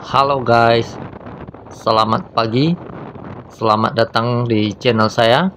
Halo guys, selamat pagi, selamat datang di channel saya.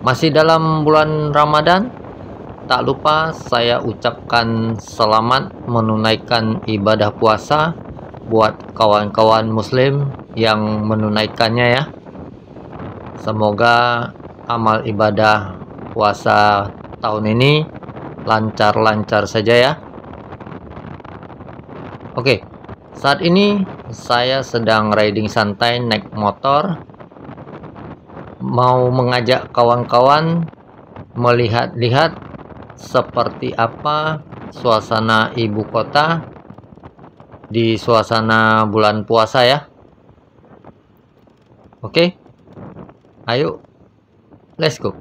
Masih dalam bulan Ramadan, tak lupa saya ucapkan selamat menunaikan ibadah puasa buat kawan-kawan muslim yang menunaikannya ya. Semoga amal ibadah puasa tahun ini lancar-lancar saja ya. Oke, saat ini saya sedang riding santai naik motor, mau mengajak kawan-kawan melihat-lihat seperti apa suasana ibu kota di suasana bulan puasa ya. Oke, ayo, let's go.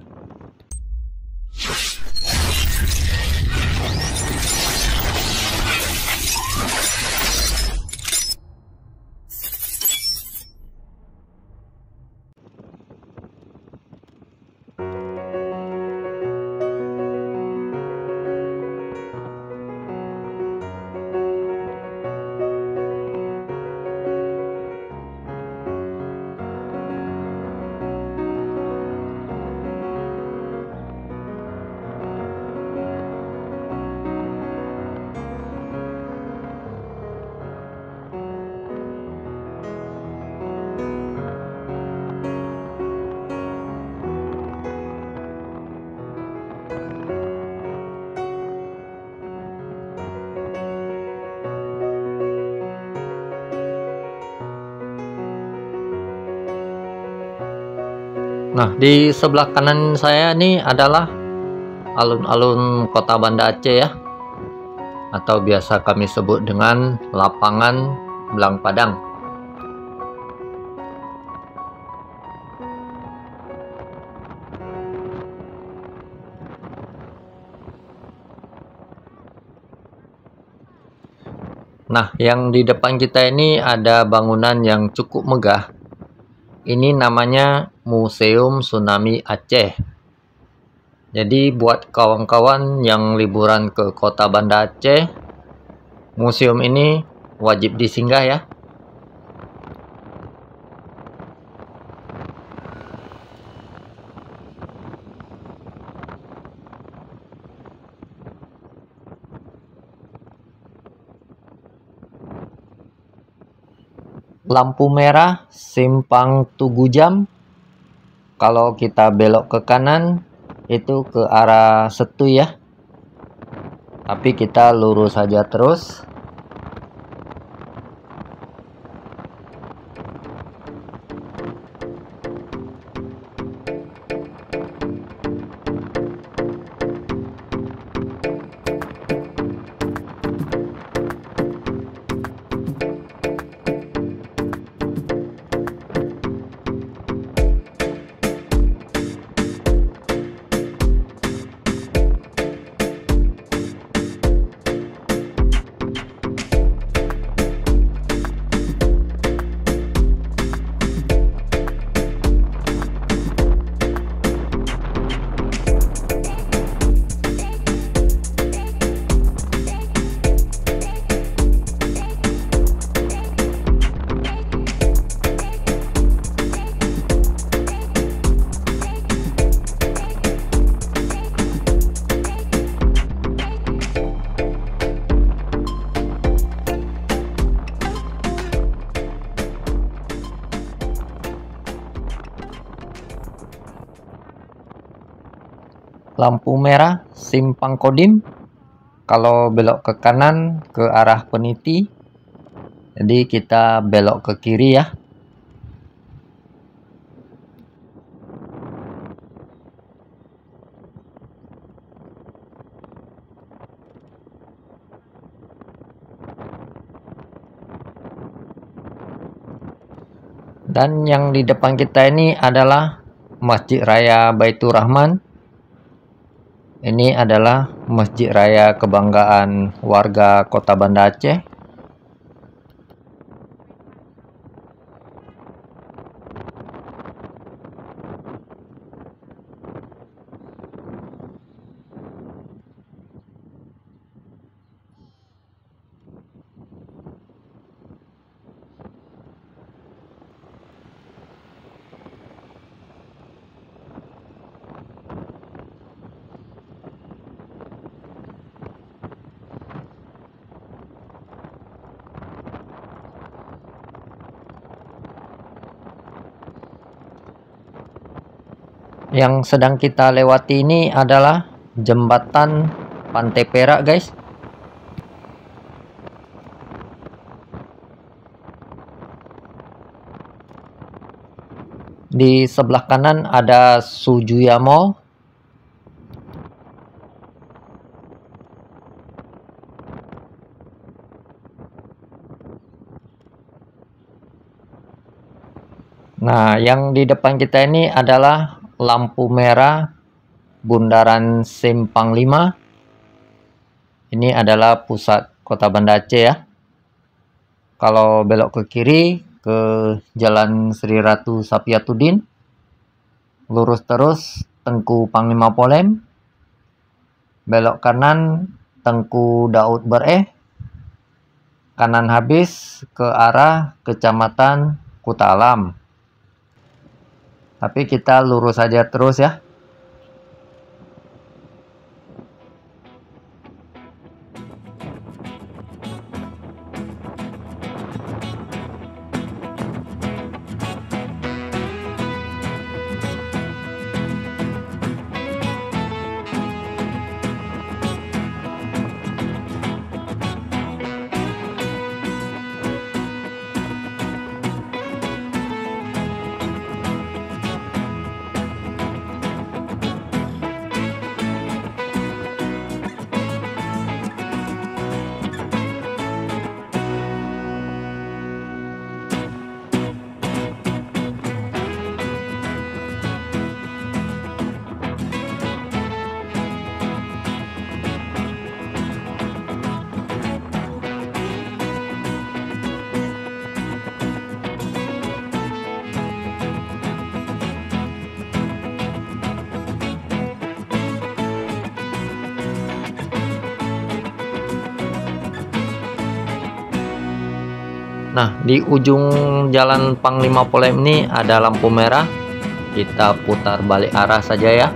Nah, di sebelah kanan saya ini adalah alun-alun Kota Banda Aceh ya, atau biasa kami sebut dengan lapangan Belang Padang. Nah, yang di depan kita ini ada bangunan yang cukup megah. Ini namanya Museum Tsunami Aceh. Jadi buat kawan-kawan yang liburan ke Kota Banda Aceh, museum ini wajib disinggah ya. Lampu merah simpang Tugu Jam. Kalau kita belok ke kanan itu ke arah Setu ya. Tapi kita lurus saja terus. Lampu merah simpang Kodim. Kalau belok ke kanan ke arah Peniti, jadi kita belok ke kiri ya. Dan yang di depan kita ini adalah Masjid Raya Baitur Rahman. Ini adalah Masjid Raya kebanggaan warga Kota Banda Aceh. Yang sedang kita lewati ini adalah jembatan Pantai Perak, guys. Di sebelah kanan ada Sujuya Mall. Nah, yang di depan kita ini adalah lampu merah Bundaran Simpang 5. Ini adalah pusat Kota Banda Aceh ya. Kalau belok ke kiri ke Jalan Sri Ratu Sapiatuddin, lurus terus Tengku Panglima Polem, belok kanan Tengku Daud Bereh, kanan habis ke arah Kecamatan Kuta Alam. Tapi kita lurus saja terus ya. Nah, di ujung Jalan Panglima Polem ini ada lampu merah. Kita putar balik arah saja ya.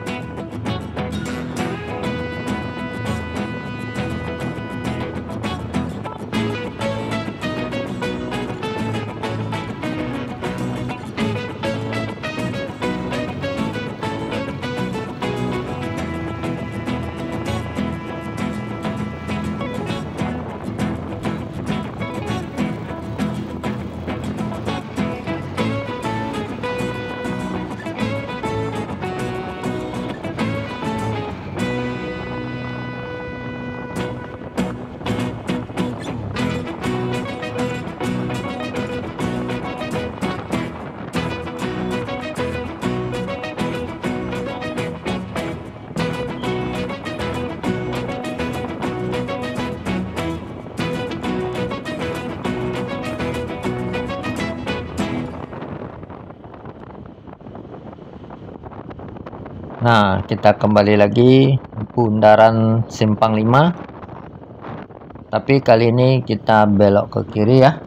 Nah, kita kembali lagi Bundaran Simpang 5. Tapi kali ini kita belok ke kiri ya.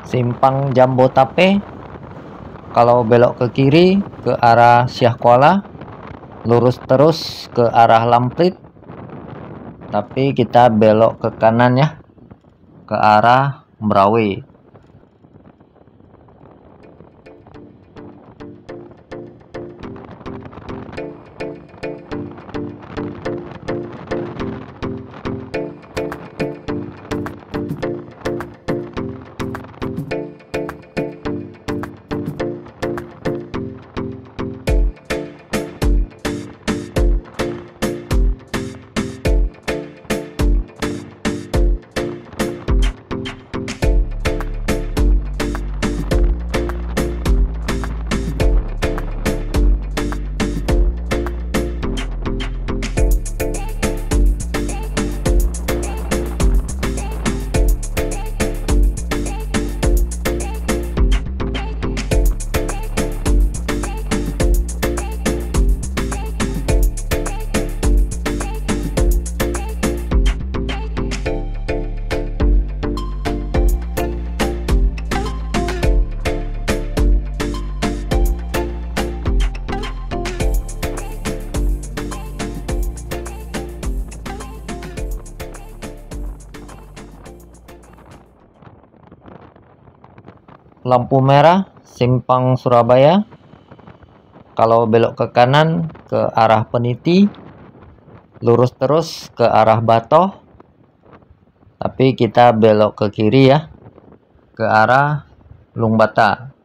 Simpang Jambo Tape. Kalau belok ke kiri ke arah Syah Kuala, lurus terus ke arah Lamplit, tapi kita belok ke kanan ya, ke arah Merawi. Lampu merah Simpang Surabaya. Kalau belok ke kanan ke arah Peniti, lurus terus ke arah Batoh, tapi kita belok ke kiri ya, ke arah Lungbata.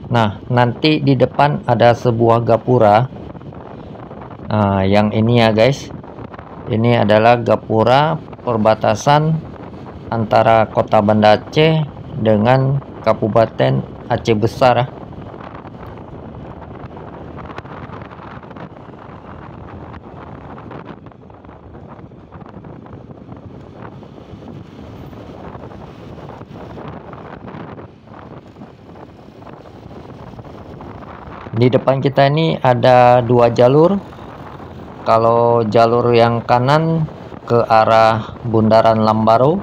Nah, nanti di depan ada sebuah gapura. Nah, yang ini ya guys. Ini adalah gapura perbatasan antara Kota Banda Aceh dengan Kabupaten Aceh Besar ya. Di depan kita ini ada dua jalur. Kalau jalur yang kanan ke arah Bundaran Lambaro,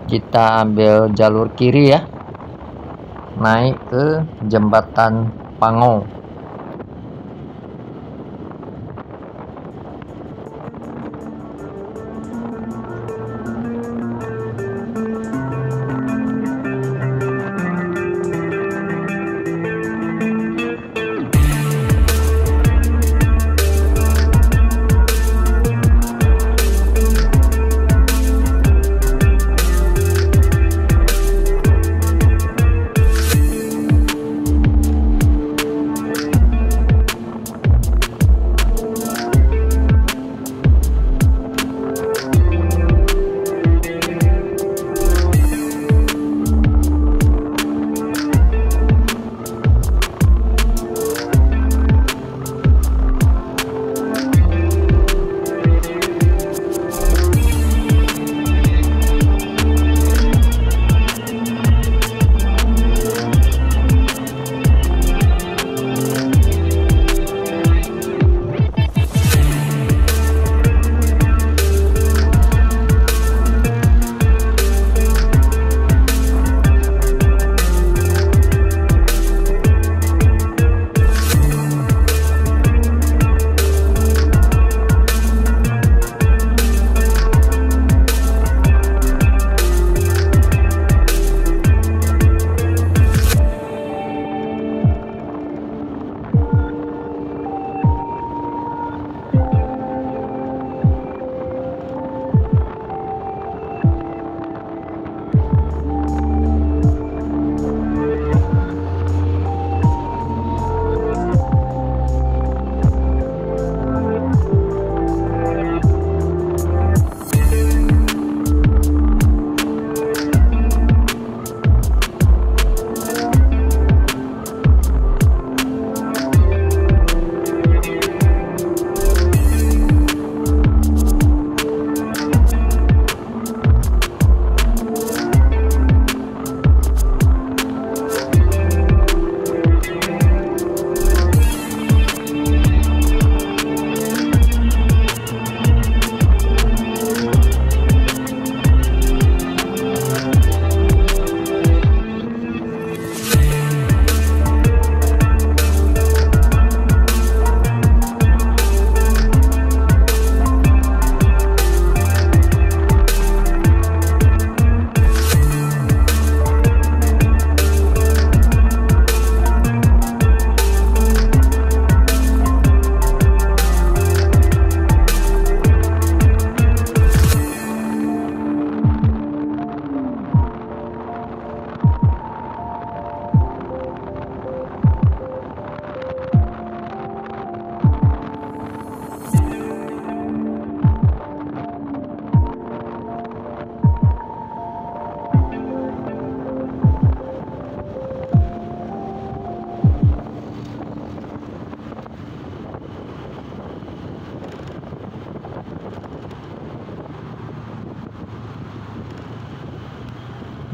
kita ambil jalur kiri ya, naik ke Jembatan Pango.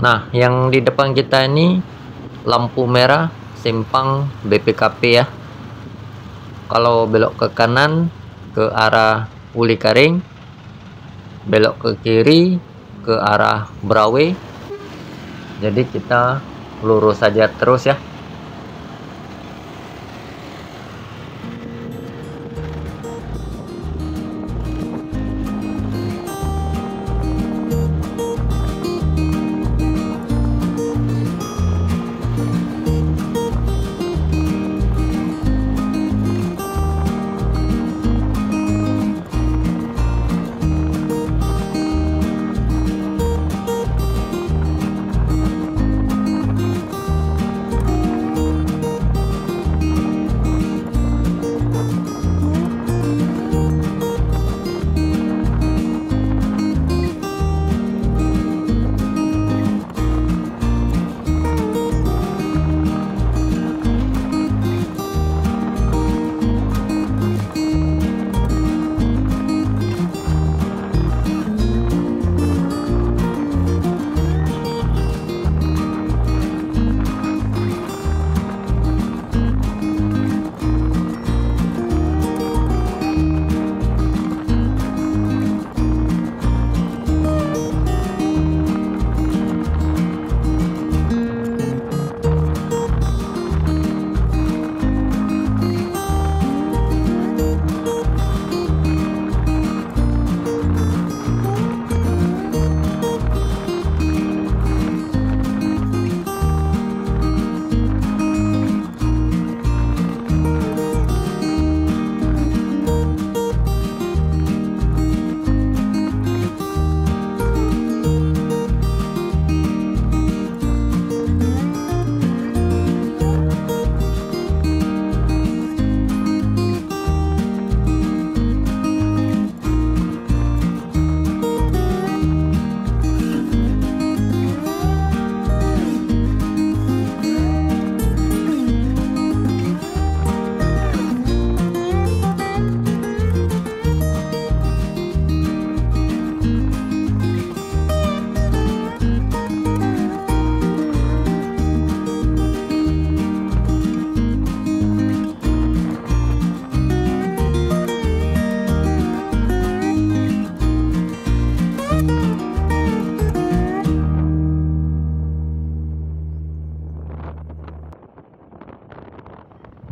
Nah, yang di depan kita ini lampu merah simpang BPKP ya. Kalau belok ke kanan ke arah Uli Karing, belok ke kiri ke arah Brawe. Jadi kita lurus saja terus ya.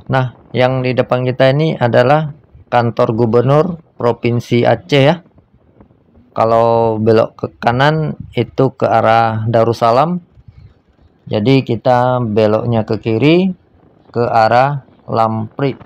Nah, yang di depan kita ini adalah kantor gubernur Provinsi Aceh ya. Kalau belok ke kanan itu ke arah Darussalam. Jadi kita beloknya ke kiri ke arah Lamprit.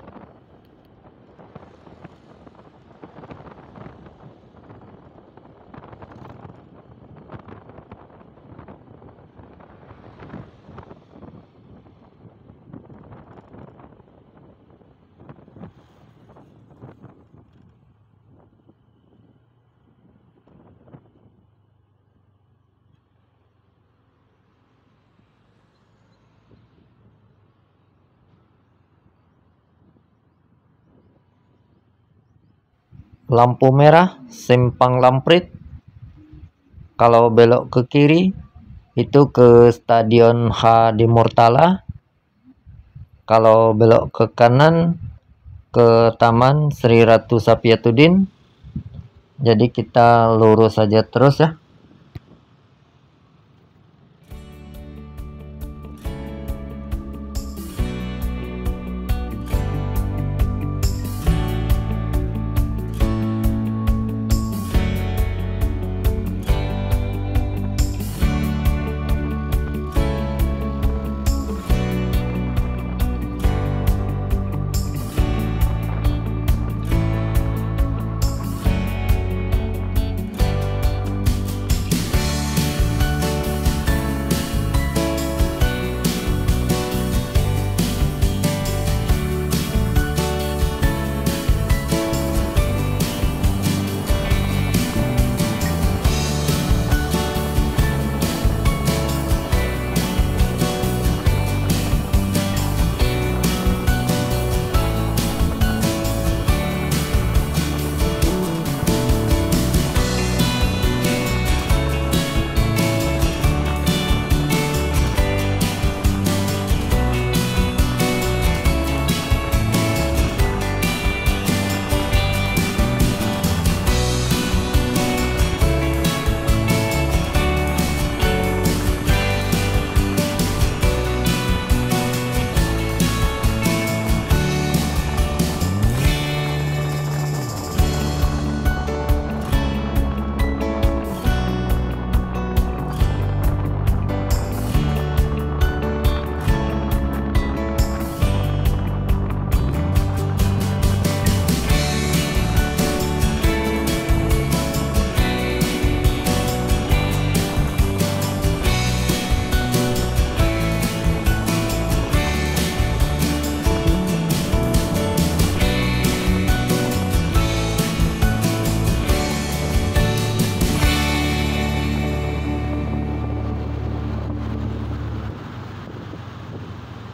Lampu merah Simpang Lamprit. Kalau belok ke kiri itu ke Stadion Hadi Murtala. Kalau belok ke kanan ke Taman Sri Ratu Sapiatuddin. Jadi kita lurus saja terus ya.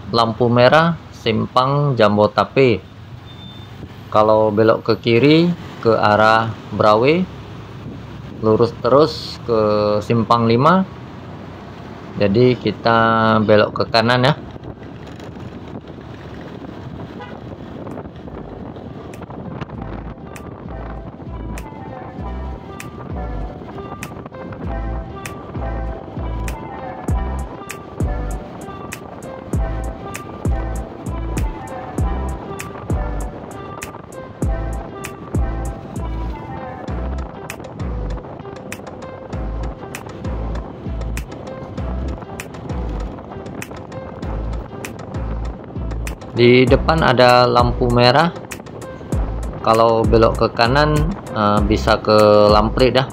Lampu merah Simpang Jambotape. Kalau belok ke kiri ke arah Brawe, lurus terus ke Simpang 5. Jadi kita belok ke kanan ya. Di depan ada lampu merah. Kalau belok ke kanan bisa ke Lamprit ya.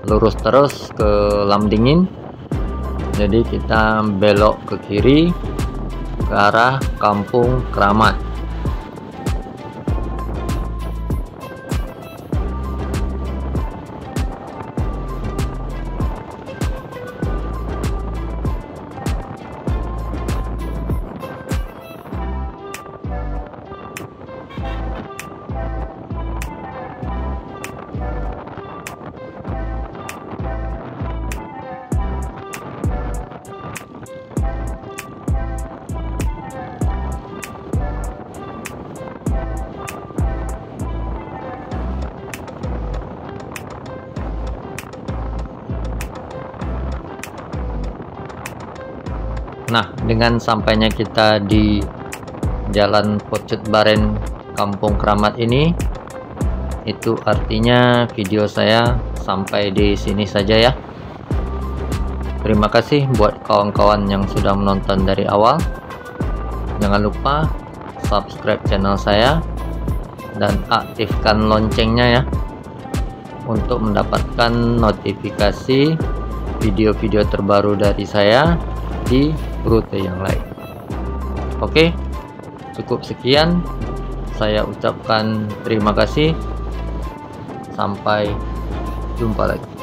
Lurus terus ke Lamdingin. Jadi kita belok ke kiri ke arah Kampung Keramat. Nah, dengan sampainya kita di Jalan Pocut Baren Kampung Keramat ini, itu artinya video saya sampai di sini saja ya. Terima kasih buat kawan-kawan yang sudah menonton dari awal. Jangan lupa subscribe channel saya dan aktifkan loncengnya ya, untuk mendapatkan notifikasi video-video terbaru dari saya di rute yang lain. Oke, cukup sekian. Saya ucapkan terima kasih. Sampai jumpa lagi.